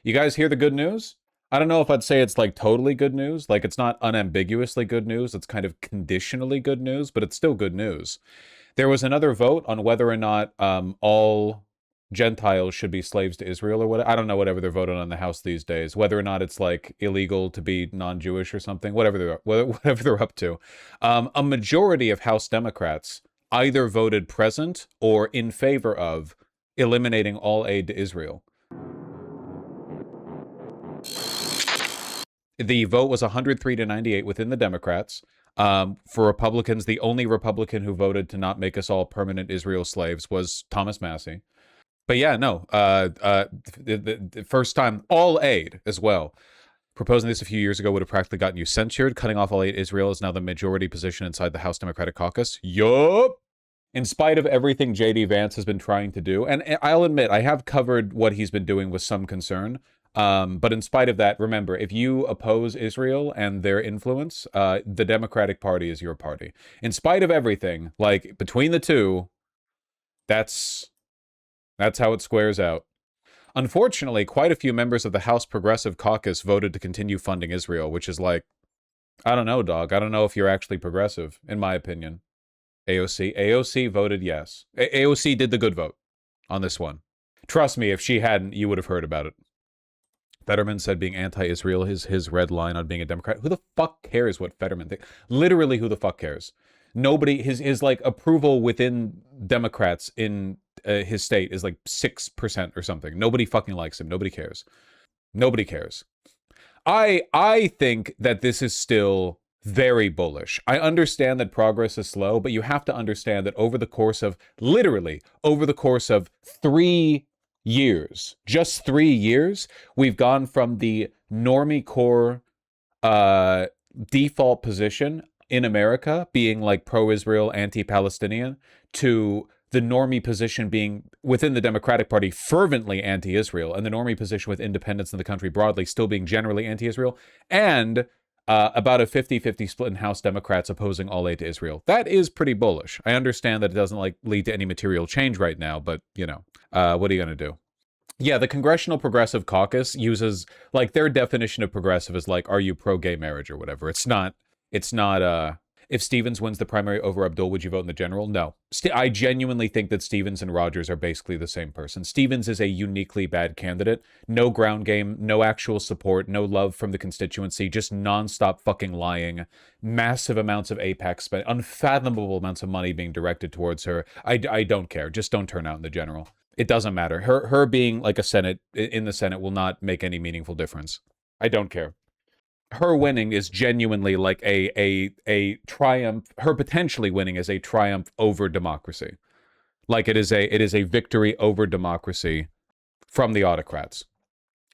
You guys hear the good news? I don't know if I'd say it's like totally good news. Like it's not unambiguously good news. It's kind of conditionally good news, but it's still good news. There was another vote on whether or not all Gentiles should be slaves to Israel or what. I don't know, whatever they're voting on in the House these days. Whether or not it's like illegal to be non-Jewish or something. Whatever they're up to. A majority of House Democrats either voted present or in favor of eliminating all aid to Israel. The vote was 103 to 98 within the Democrats. For Republicans, the only Republican who voted to not make us all permanent Israel slaves was Thomas Massie. But yeah, no, the first time, all aid as well. Proposing this a few years ago would have practically gotten you censured. Cutting off all aid to Israel is now the majority position inside the House Democratic Caucus. Yup! In spite of everything J.D. Vance has been trying to do, and I'll admit, I have covered what he's been doing with some concern, but in spite of that, remember, if you oppose Israel and their influence, the Democratic Party is your party. In spite of everything, like, between the two, that's how it squares out. Unfortunately, quite a few members of the House Progressive Caucus voted to continue funding Israel, which is like, I don't know, dog. I don't know if you're actually progressive, in my opinion. AOC voted yes. AOC did the good vote on this one. Trust me, if she hadn't, you would have heard about it. Fetterman said being anti-Israel is his red line on being a Democrat. Who the fuck cares what Fetterman thinks? Literally, who the fuck cares? Nobody, his like approval within Democrats in his state is like 6% or something. Nobody fucking likes him. Nobody cares. Nobody cares. I think that this is still very bullish. I understand that progress is slow, but you have to understand that over the course of, literally, over the course of 3 years, just 3 years, we've gone from the normie core default position in America being like pro-Israel, anti-Palestinian, to the normie position being within the Democratic Party fervently anti-Israel, and the normie position with independents in the country broadly still being generally anti-Israel, and about a 50-50 split in House Democrats opposing all aid to Israel. That is pretty bullish. I understand that it doesn't like lead to any material change right now, but you know, what are you going to do? Yeah, the Congressional Progressive Caucus uses, like, their definition of progressive is like, are you pro-gay marriage or whatever? It's not, if Stevens wins the primary over Abdul, would you vote in the general? No. I genuinely think that Stevens and Rogers are basically the same person. Stevens is a uniquely bad candidate. No ground game, no actual support, no love from the constituency, just nonstop fucking lying, massive amounts of AIPAC spent, unfathomable amounts of money being directed towards her. I don't care. Just don't turn out in the general. It doesn't matter. Her being like in the Senate will not make any meaningful difference. I don't care. Her winning is genuinely like a triumph. Her potentially winning is a triumph over democracy. Like it is a victory over democracy from the autocrats.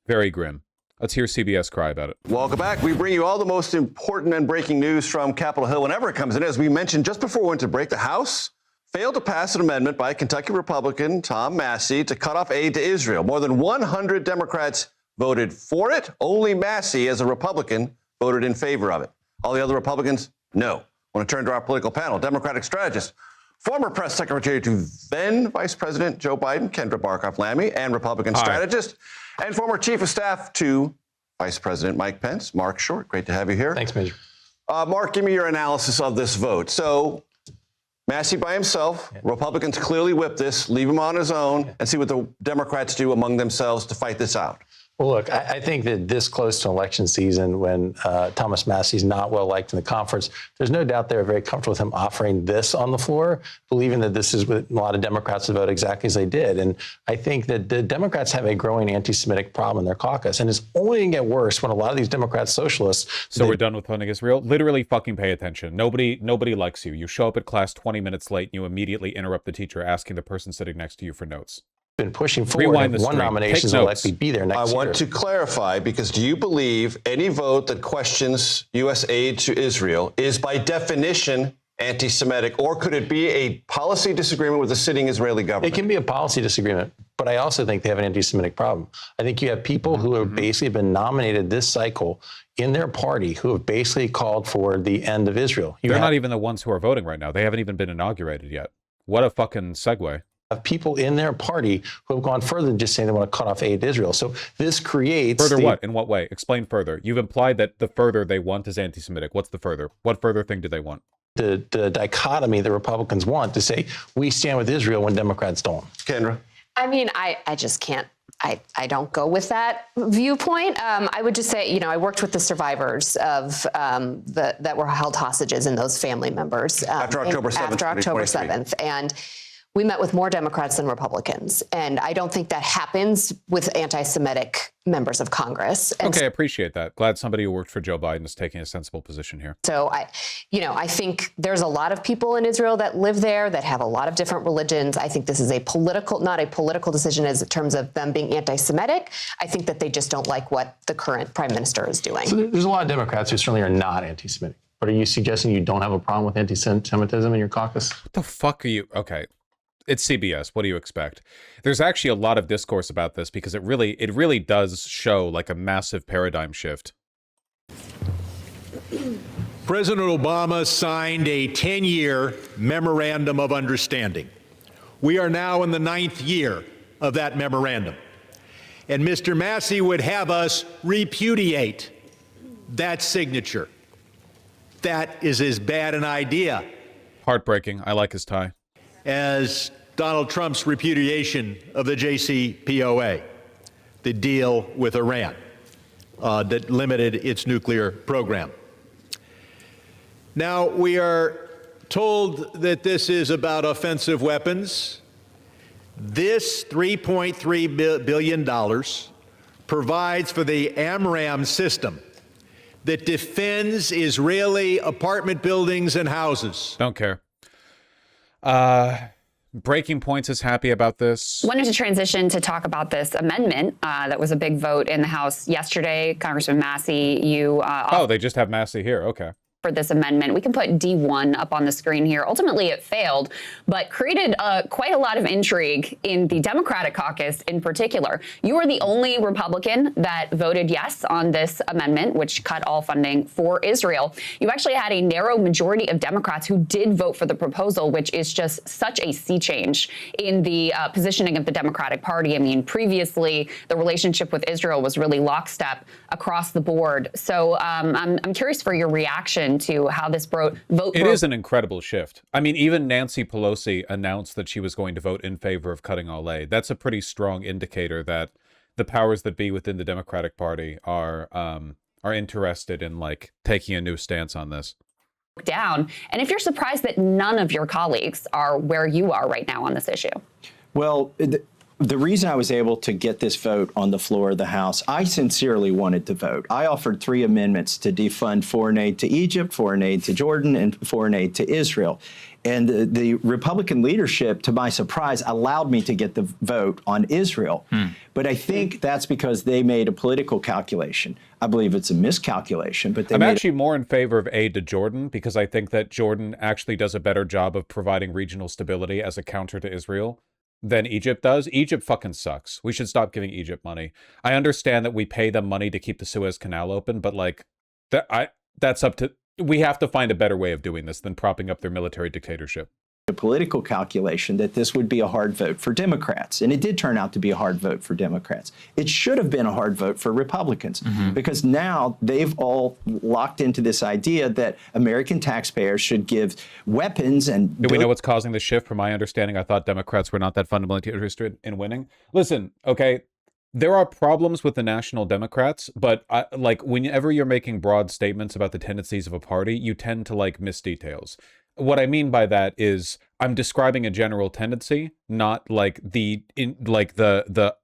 Very grim. Let's hear CBS cry about it. Welcome back. We bring you all the most important and breaking news from Capitol Hill whenever it comes in. As we mentioned just before we went to break, the House failed to pass an amendment by Kentucky Republican Tom Massie to cut off aid to Israel. More than 100 Democrats voted for it. Only Massie, as a Republican, voted in favor of it. All the other Republicans, no. I want to turn to our political panel. Democratic strategist, former press secretary to then Vice President Joe Biden, Kendra Barkoff-Lamy, and Republican strategist, and former chief of staff to Vice President Mike Pence, Mark Short. Great to have you here. Thanks, Major. Mark, give me your analysis of this vote. So, Massie by himself, Republicans clearly whip this, leave him on his own, and see what the Democrats do among themselves to fight this out. Well, look, I think that this close to election season, when Thomas Massie's not well liked in the conference, there's no doubt they're very comfortable with him offering this on the floor, believing that this is what a lot of Democrats would vote exactly as they did. And I think that the Democrats have a growing anti-Semitic problem in their caucus, and it's only going to get worse when a lot of these Democrat socialists. So we're done with funding Israel? Literally fucking pay attention. Nobody likes you. You show up at class 20 minutes late and you immediately interrupt the teacher asking the person sitting next to you for notes. Been pushing forward. One nomination will likely be there next year. I want to clarify, because do you believe any vote that questions U.S. aid to Israel is by definition anti-Semitic, or could it be a policy disagreement with the sitting Israeli government? It can be a policy disagreement, but I also think they have an anti-Semitic problem. I think you have people who have basically been nominated this cycle in their party who have basically called for the end of Israel. They're not even the ones who are voting right now. They haven't even been inaugurated yet. What a fucking segue. have people in their party who have gone further than just saying they want to cut off aid to Israel. So this creates further what? In what way? Explain further. You've implied that the further they want is anti-Semitic. What's the further? What further thing do they want? the dichotomy the Republicans want to say we stand with Israel when Democrats don't. Kendra? I mean, I just can't. I don't go with that viewpoint. I would just say, I worked with the survivors of that were held hostages and those family members After October 7th, After October 2023. 7th, and we met with more Democrats than Republicans, and I don't think that happens with anti-Semitic members of Congress. And Okay, I appreciate that. Glad somebody who worked for Joe Biden is taking a sensible position here. so I think there's a lot of people in Israel that live there that have a lot of different religions. I think this is not a political decision as in terms of them being anti-Semitic. I think that they just don't like what the current prime minister is doing. So there's a lot of Democrats who certainly are not anti-Semitic. But are you suggesting you don't have a problem with anti-Semitism in your caucus? What the fuck are you? Okay. It's CBS. What do you expect? There's actually a lot of discourse about this because it really does show like a massive paradigm shift. President Obama signed a 10-year memorandum of understanding. We are now in the 9th year of that memorandum. And Mr. Massey would have us repudiate that signature. That is as bad an idea Heartbreaking. I like his tie. as Donald Trump's repudiation of the JCPOA, the deal with Iran that limited its nuclear program. Now, we are told that this is about offensive weapons. This $3.3 billion provides for the AMRAAM system that defends Israeli apartment buildings and houses. Don't care. Breaking Points is happy about this. Wanted to transition to talk about this amendment that was a big vote in the House yesterday. Congressman Massey, you Oh, they just have Massey here. Okay. for this amendment. We can put D1 up on the screen here. Ultimately, it failed, but created quite a lot of intrigue in the Democratic caucus in particular. You were the only Republican that voted yes on this amendment, which cut all funding for Israel. You actually had a narrow majority of Democrats who did vote for the proposal, which is just such a sea change in the positioning of the Democratic Party. I mean, previously, the relationship with Israel was really lockstep across the board. So I'm curious for your reaction to how this vote It is an incredible shift. I mean, even Nancy Pelosi announced that she was going to vote in favor of cutting all aid. That's a pretty strong indicator that the powers that be within the Democratic Party are interested in like taking a new stance on this. down. And if you're surprised that none of your colleagues are where you are right now on this issue. Well, the reason I was able to get this vote on the floor of the House, I sincerely wanted to vote. I offered 3 amendments to defund foreign aid to Egypt, foreign aid to Jordan, and foreign aid to Israel. And the Republican leadership, to my surprise, allowed me to get the vote on Israel. But I think that's because they made a political calculation. I believe it's a miscalculation, but they I'm made actually more in favor of aid to Jordan because I think that Jordan actually does a better job of providing regional stability as a counter to Israel than Egypt does. Egypt fucking sucks. We should stop giving Egypt money. I understand that we pay them money to keep the Suez Canal open, but like that's up to, we have to find a better way of doing this than propping up their military dictatorship. a political calculation that this would be a hard vote for Democrats. And it did turn out to be a hard vote for Democrats. It should have been a hard vote for Republicans because now they've all locked into this idea that American taxpayers should give weapons and... Do we know what's causing the shift? From my understanding, I thought Democrats were not that fundamentally interested in winning. Listen, okay, there are problems with the National Democrats, but like whenever you're making broad statements about the tendencies of a party, you tend to like miss details. What I mean by that is I'm describing a general tendency, not like the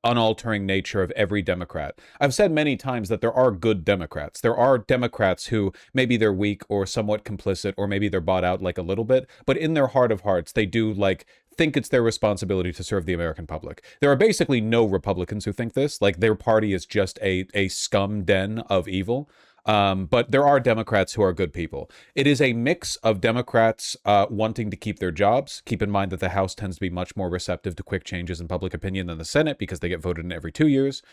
unaltering nature of every Democrat. I've said many times that there are good Democrats. There are Democrats who maybe they're weak or somewhat complicit, or maybe they're bought out like a little bit, but in their heart of hearts, they do like think it's their responsibility to serve the American public. There are basically no Republicans who think this. Like their party is just a scum den of evil. But there are Democrats who are good people. It is a mix of Democrats wanting to keep their jobs. Keep in mind that the House tends to be much more receptive to quick changes in public opinion than the Senate because they get voted in every 2 years.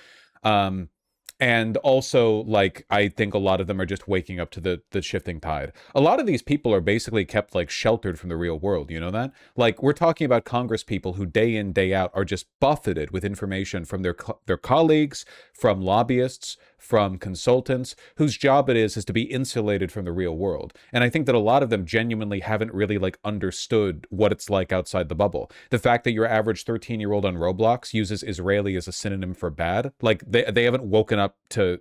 And also, like, I think a lot of them are just waking up to the shifting tide. A lot of these people are basically kept, like, sheltered from the real world. You know that? Like, we're talking about Congress people who day in, day out are just buffeted with information from their colleagues, from lobbyists, from consultants, whose job it is to be insulated from the real world. And I think that a lot of them genuinely haven't really, like, understood what it's like outside the bubble. The fact that your average 13-year-old on Roblox uses Israeli as a synonym for bad, like, they haven't woken up to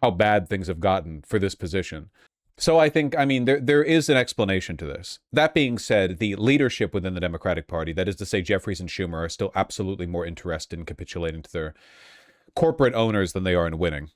how bad things have gotten for this position. So I think, I mean, there is an explanation to this. That being said, the leadership within the Democratic Party, that is to say Jeffries and Schumer, are still absolutely more interested in capitulating to their corporate owners than they are in winning.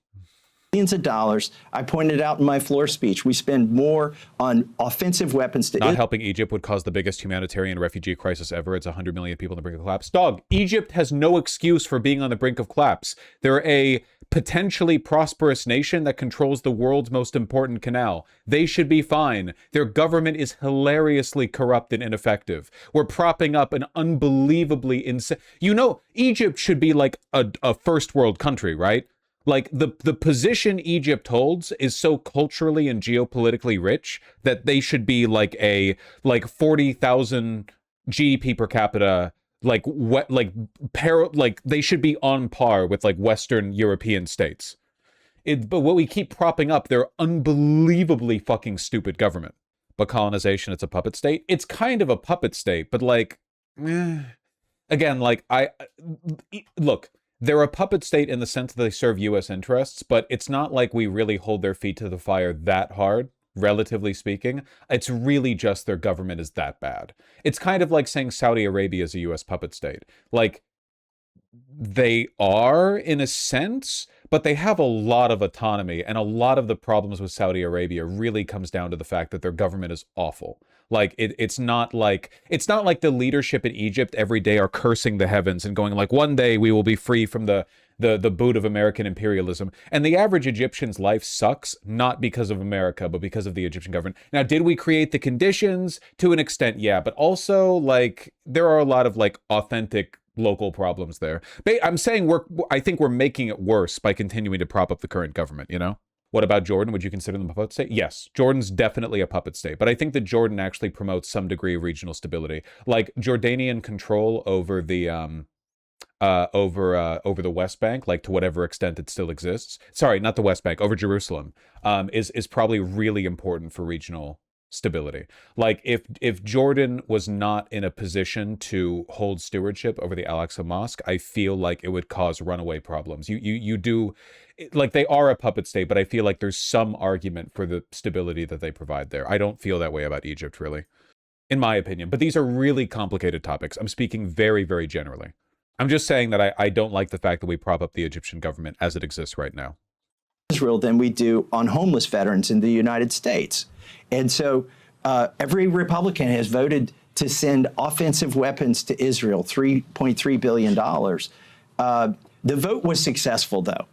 Millions of dollars. I pointed out in my floor speech, we spend more on offensive weapons to Not helping Egypt would cause the biggest humanitarian refugee crisis ever. It's 100 million people on the brink of collapse. Dog, Egypt has no excuse for being on the brink of collapse. They're a potentially prosperous nation that controls the world's most important canal. They should be fine. Their government is hilariously corrupt and ineffective. We're propping up an unbelievably insane... You know, Egypt should be like a first world country, right? Like, the position Egypt holds is so culturally and geopolitically rich that they should be like a 40,000 GDP per capita, like they should be on par with like Western European states. But what we keep propping up, their unbelievably fucking stupid government. But colonization, it's a puppet state. It's kind of a puppet state, but like, again, like look. They're a puppet state in the sense that they serve U.S. interests, but it's not like we really hold their feet to the fire that hard, relatively speaking. It's really just their government is that bad. It's kind of like saying Saudi Arabia is a U.S. puppet state. Like, they are, in a sense, but they have a lot of autonomy, and a lot of the problems with Saudi Arabia really comes down to the fact that their government is awful. Like, it's not like the leadership in Egypt every day are cursing the heavens and going like, one day we will be free from the boot of American imperialism. And the average Egyptian's life sucks, not because of America, but because of the Egyptian government. Now, did we create the conditions? To an extent, yeah. But also, like, there are a lot of, like, authentic local problems there. I'm saying I think we're making it worse by continuing to prop up the current government, you know? What about Jordan? Would you consider them a puppet state? Yes, Jordan's definitely a puppet state, but I think that Jordan actually promotes some degree of regional stability, like Jordanian control over the over the West Bank, like to whatever extent it still exists. Sorry, not the West Bank, over Jerusalem, is probably really important for regional stability. Like, if Jordan was not in a position to hold stewardship over the Al-Aqsa Mosque, I feel like it would cause runaway problems. You do, like, they are a puppet state, but I feel like there's some argument for the stability that they provide there. I don't feel that way about Egypt, really, in my opinion. But these are really complicated topics. I'm speaking very, very generally. I'm just saying that I don't like the fact that we prop up the Egyptian government as it exists right now. Israel than we do on homeless veterans in the United States. And so every Republican has voted to send offensive weapons to Israel, $3.3 billion. The vote was successful, though.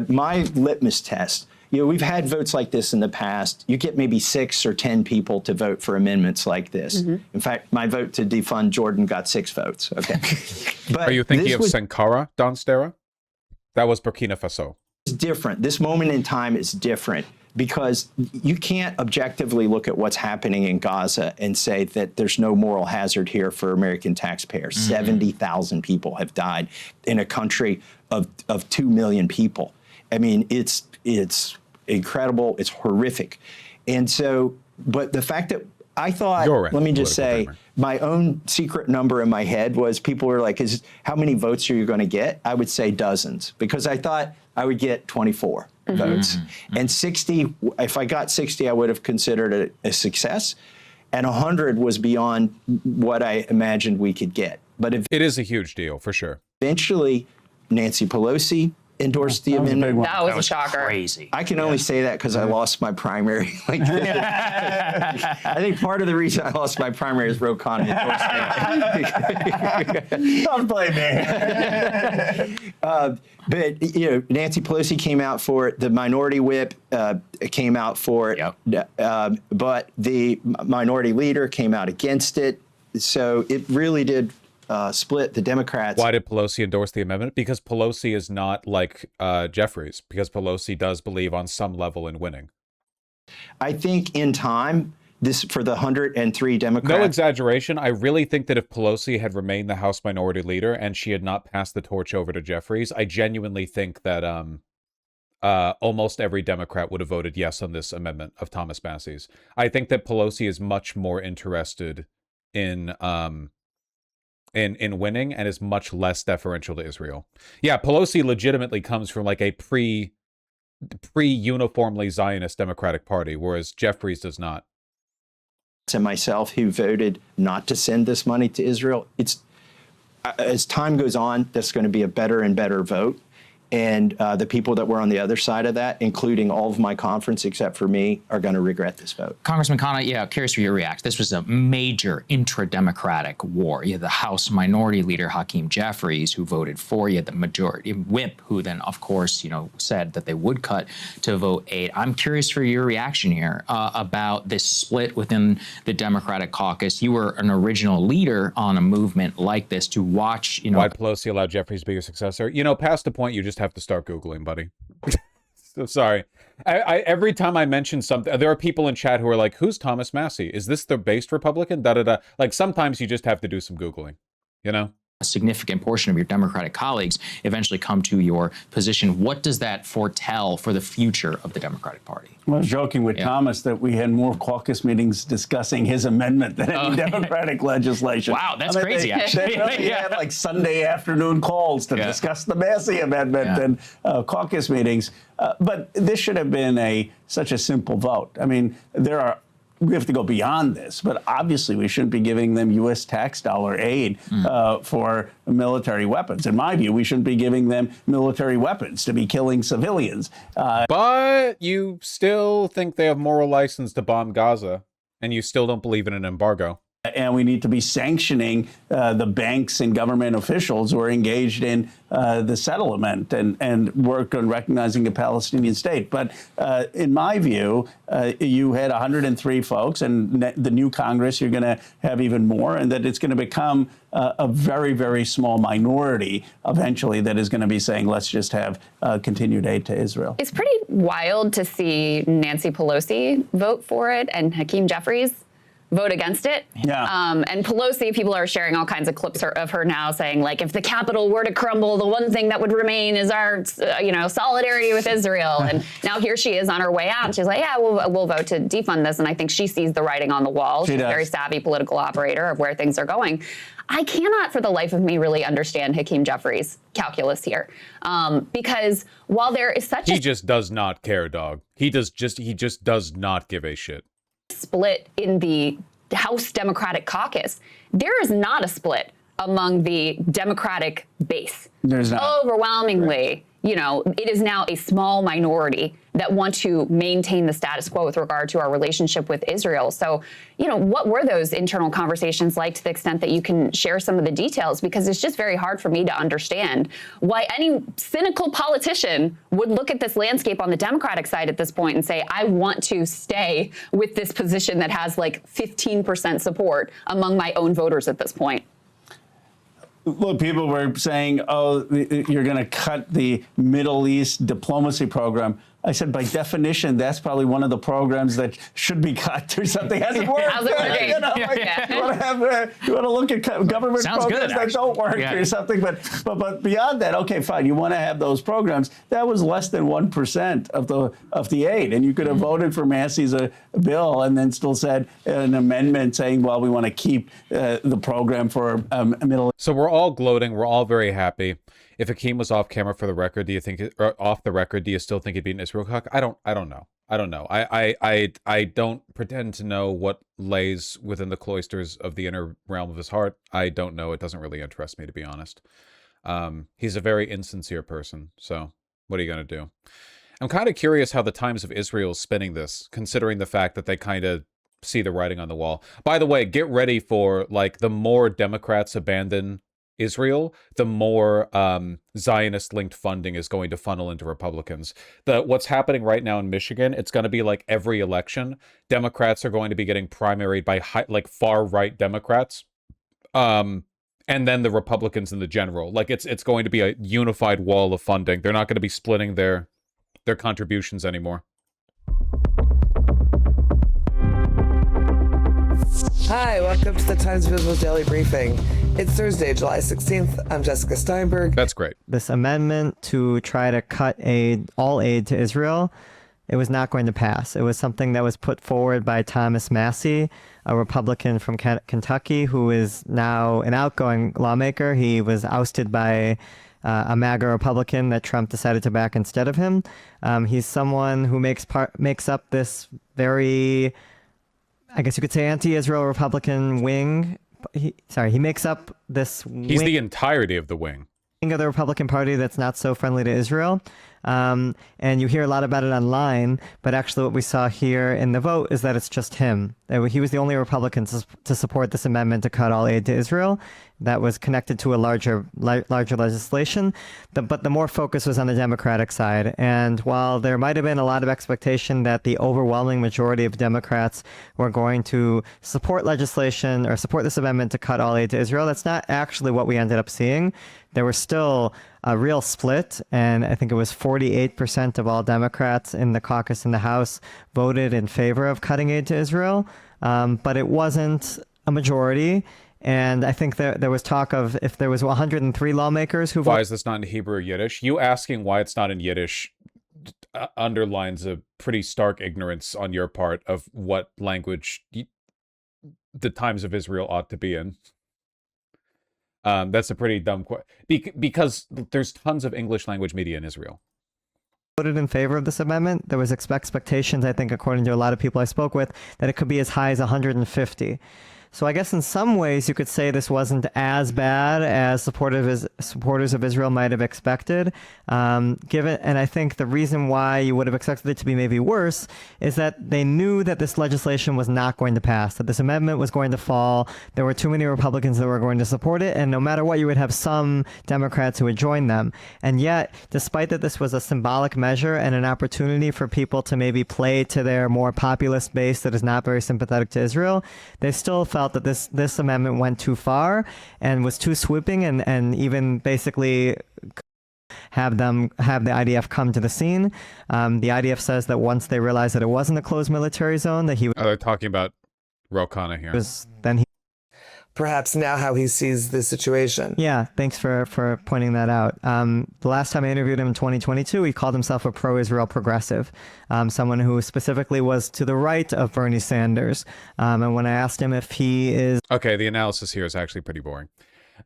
My litmus test, you know, we've had votes like this in the past. You get maybe 6 or 10 people to vote for amendments like this. Mm-hmm. In fact, my vote to defund Jordan got 6 votes. Okay. But are you thinking of Sankara, Don Stera? That was Burkina Faso. It's different. This moment in time is different because you can't objectively look at what's happening in Gaza and say that there's no moral hazard here for American taxpayers. Mm-hmm. 70,000 people have died in a country of 2 million people. I mean, it's incredible. It's horrific. And so, but the fact that I thought, let me just say, my own secret number in my head was people were like, how many votes are you going to get? I would say dozens, because I thought I would get 24 votes. Mm-hmm. And 60, if I got 60, I would have considered it a success. And 100 was beyond what I imagined we could get. But it is a huge deal, for sure. Eventually, Nancy Pelosi endorsed the amendment. That was a shocker. Crazy. I can only say that because I lost my primary. I think part of the reason I lost my primary is Ro Khanna endorsed me. Don't blame me. But you know, Nancy Pelosi came out for it. The minority whip came out for it. Yep. But the minority leader came out against it. So it really did split, the Democrats. Why did Pelosi endorse the amendment? Because Pelosi is not like Jeffries, because Pelosi does believe on some level in winning. I think in time, this for the 103 Democrats. No exaggeration. I really think that if Pelosi had remained the House Minority Leader and she had not passed the torch over to Jeffries, I genuinely think that almost every Democrat would have voted yes on this amendment of Thomas Massie's. I think that Pelosi is much more interested in winning and is much less deferential to Israel. Yeah, Pelosi legitimately comes from like a pre-uniformly Zionist Democratic Party, whereas Jeffries does not. And myself, who voted not to send this money to Israel, it's as time goes on, that's going to be a better and better vote. And the people that were on the other side of that, including all of my conference except for me, are going to regret this vote. Congressman Khanna, yeah, curious for your reaction. This was a major intra-democratic war. You had the House Minority Leader, Hakeem Jeffries, who voted for. You had the majority whip, who then, of course, said that they would cut to vote 8. I'm curious for your reaction here about this split within the Democratic caucus. You were an original leader on a movement like this to watch, Why Pelosi allowed Jeffries to be your successor? Past the point, you just have to start Googling, buddy. So sorry. I every time I mention something, there are people in chat who are like, who's Thomas Massie? Is this the based Republican? Da-da-da. Like, sometimes you just have to do some Googling, a significant portion of your Democratic colleagues eventually come to your position. What does that foretell for the future of the Democratic Party? I was joking with Thomas that we had more caucus meetings discussing his amendment than any Democratic legislation. Wow, that's crazy, actually. They really had like Sunday afternoon calls to discuss the Massey amendment and caucus meetings. But this should have been such a simple vote. I mean, we have to go beyond this, but obviously we shouldn't be giving them U.S. tax dollar aid for military weapons. In my view, we shouldn't be giving them military weapons to be killing civilians. But you still think they have moral license to bomb Gaza, and you still don't believe in an embargo. And we need to be sanctioning the banks and government officials who are engaged in the settlement and work on recognizing a Palestinian state. But in my view, you had 103 folks, and the new Congress, you're going to have even more, and that it's going to become a very, very small minority eventually that is going to be saying, let's just have continued aid to Israel. It's pretty wild to see Nancy Pelosi vote for it and Hakeem Jeffries vote against it. Yeah. And Pelosi, people are sharing all kinds of clips of her now saying, like, if the Capitol were to crumble, the one thing that would remain is our, solidarity with Israel. And now here she is on her way out. And she's like, yeah, we'll vote to defund this. And I think she sees the writing on the wall. She's a very savvy political operator of where things are going. I cannot for the life of me really understand Hakeem Jeffries' calculus here. Because while there is such He just does not care, dog. He just does not give a shit. Split in the House Democratic caucus, there is not a split among the Democratic base. There's not. Overwhelmingly, it is now a small minority that want to maintain the status quo with regard to our relationship with Israel. So, what were those internal conversations like, to the extent that you can share some of the details? Because it's just very hard for me to understand why any cynical politician would look at this landscape on the Democratic side at this point and say, I want to stay with this position that has like 15% support among my own voters at this point. Look, people were saying, you're going to cut the Middle East diplomacy program. I said, by definition, that's probably one of the programs that should be cut or something. Hasn't worked. How's it working? You want to look at government programs that don't work or something. But beyond that, okay, fine. You want to have those programs. That was less than 1% of the aid, and you could have voted for Massey's bill and then still said an amendment saying, well, we want to keep the program for Middle East. So we're all gloating. We're all very happy. If Hakeem was off camera for the record, do you think, or off the record, do you still think he'd be an Israel cuck? I don't know. I don't pretend to know what lays within the cloisters of the inner realm of his heart. I don't know. It doesn't really interest me, to be honest. He's a very insincere person. So what are you going to do? I'm kind of curious how the Times of Israel is spinning this, considering the fact that they kind of see the writing on the wall. By the way, get ready for, like, the more Democrats abandon Israel, the more Zionist-linked funding is going to funnel into Republicans. What's happening right now in Michigan, it's going to be like every election. Democrats are going to be getting primaried by far-right Democrats. And and then the Republicans in the general. Like it's going to be a unified wall of funding. They're not going to be splitting their contributions anymore. Hi, welcome to the Times Visual Daily Briefing. It's Thursday, July 16th. I'm Jessica Steinberg. That's great. This amendment to try to cut all aid to Israel, it was not going to pass. It was something that was put forward by Thomas Massie, a Republican from Kentucky, who is now an outgoing lawmaker. He was ousted by a MAGA Republican that Trump decided to back instead of him. He's someone who makes up this very, I guess you could say, anti-Israel Republican wing. He makes up this He's the entirety of the wing of the Republican Party that's not so friendly to Israel. And you hear a lot about it online, but actually what we saw here in the vote is that it's just him. He was the only Republican to support this amendment to cut all aid to Israel that was connected to a larger legislation. But the more focus was on the Democratic side. And while there might have been a lot of expectation that the overwhelming majority of Democrats were going to support legislation or support this amendment to cut all aid to Israel, that's not actually what we ended up seeing. There was still a real split, and I think it was 48% of all Democrats in the caucus in the House voted in favor of cutting aid to Israel, but it wasn't a majority. And I think there was talk of if there was 103 lawmakers who voted. Why is this not in Hebrew or Yiddish? You asking why it's not in Yiddish underlines a pretty stark ignorance on your part of what language the Times of Israel ought to be in. That's a pretty dumb question because there's tons of English language media in Israel. Voted in favor of this amendment. There was expectations, I think, according to a lot of people I spoke with, that it could be as high as 150. So I guess in some ways you could say this wasn't as bad as supporters of Israel might have expected. And I think the reason why you would have expected it to be maybe worse is that they knew that this legislation was not going to pass, that this amendment was going to fall. There were too many Republicans that were going to support it, and no matter what, you would have some Democrats who would join them. And yet, despite that this was a symbolic measure and an opportunity for people to maybe play to their more populist base that is not very sympathetic to Israel, they still felt that this amendment went too far and was too sweeping and even basically have the IDF come to the scene. The IDF says that once they realized that it wasn't a closed military zone, that he they're talking about Ro Khanna here. Perhaps now how he sees the situation. Yeah, thanks for pointing that out. The last time I interviewed him in 2022, he called himself a pro-Israel progressive, someone who specifically was to the right of Bernie Sanders. And when I asked him if he is... Okay, the analysis here is actually pretty boring.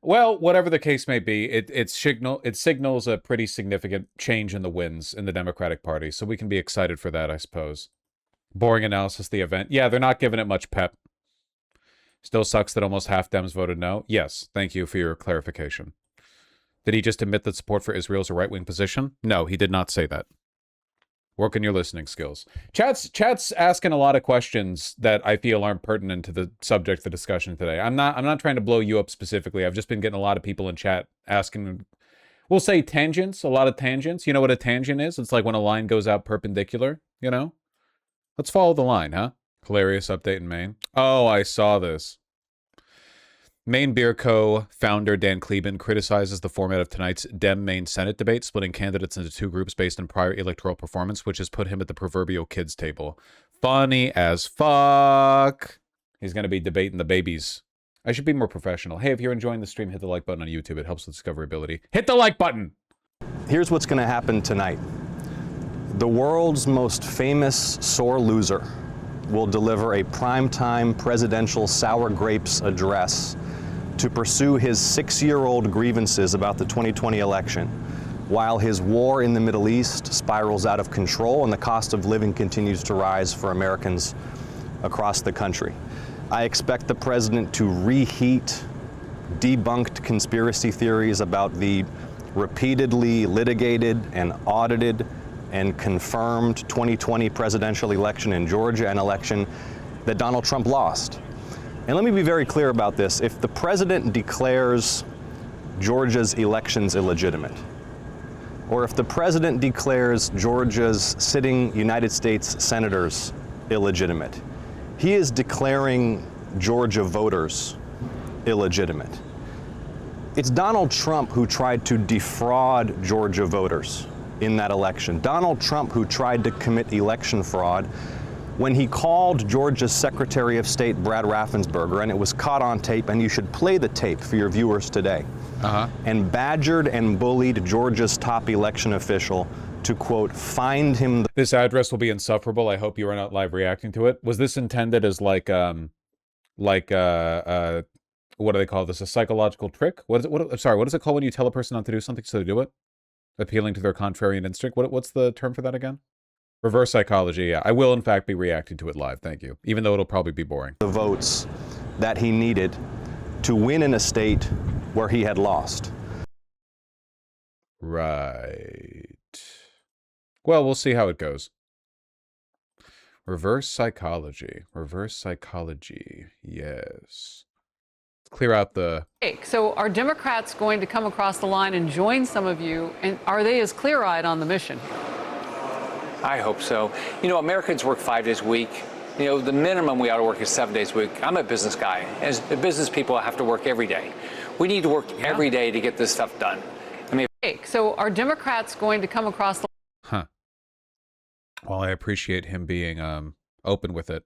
Well, whatever the case may be, it signals a pretty significant change in the winds in the Democratic Party, so we can be excited for that, I suppose. Boring analysis, the event. Yeah, they're not giving it much pep. Still sucks that almost half Dems voted no. Yes, thank you for your clarification. Did he just admit that support for Israel is a right-wing position? No, he did not say that. Work on your listening skills. Chat's asking a lot of questions that I feel aren't pertinent to the subject of the discussion today. I'm not trying to blow you up specifically. I've just been getting a lot of people in chat asking, we'll say tangents, a lot of tangents. You know what a tangent is? It's like when a line goes out perpendicular, you know? Let's follow the line, huh? Hilarious update in Maine. Oh, I saw this. Maine Beer Co. founder Dan Kleben criticizes the format of tonight's Dem-Maine Senate debate, splitting candidates into two groups based on prior electoral performance, which has put him at the proverbial kids' table. Funny as fuck. He's going to be debating the babies. I should be more professional. Hey, if you're enjoying the stream, hit the like button on YouTube. It helps with discoverability. Hit the like button! Here's what's going to happen tonight. The world's most famous sore loser will deliver a primetime presidential sour grapes address to pursue his 6-year-old grievances about the 2020 election, while his war in the Middle East spirals out of control and the cost of living continues to rise for Americans across the country. I expect the president to reheat debunked conspiracy theories about the repeatedly litigated and audited and confirmed 2020 presidential election in Georgia, an election that Donald Trump lost. And let me be very clear about this. If the president declares Georgia's elections illegitimate, or if the president declares Georgia's sitting United States senators illegitimate, he is declaring Georgia voters illegitimate. It's Donald Trump who tried to defraud Georgia voters in that election. Donald Trump who tried to commit election fraud when he called Georgia's Secretary of State, Brad Raffensperger, and it was caught on tape, and you should play the tape for your viewers today, and badgered and bullied Georgia's top election official to, quote, find him. This address will be insufferable. I hope you are not live reacting to it. Was this intended as what do they call this? A psychological trick? What is it called when you tell a person not to do something so they do it? Appealing to their contrarian instinct? What's the term for that again? Reverse psychology, yeah. I will, in fact, be reacting to it live. Thank you. Even though it'll probably be boring. The votes that he needed to win in a state where he had lost. Right. Well, we'll see how it goes. Reverse psychology. Reverse psychology. Yes. Let's clear out the... So are Democrats going to come across the line and join some of you? And are they as clear-eyed on the mission? I hope so. You know, Americans work 5 days a week. You know, the minimum we ought to work is 7 days a week. I'm a business guy. As business people have to work every day. We need to work every day to get this stuff done. I mean, so are Democrats going to come across the Huh. Well, I appreciate him being open with it.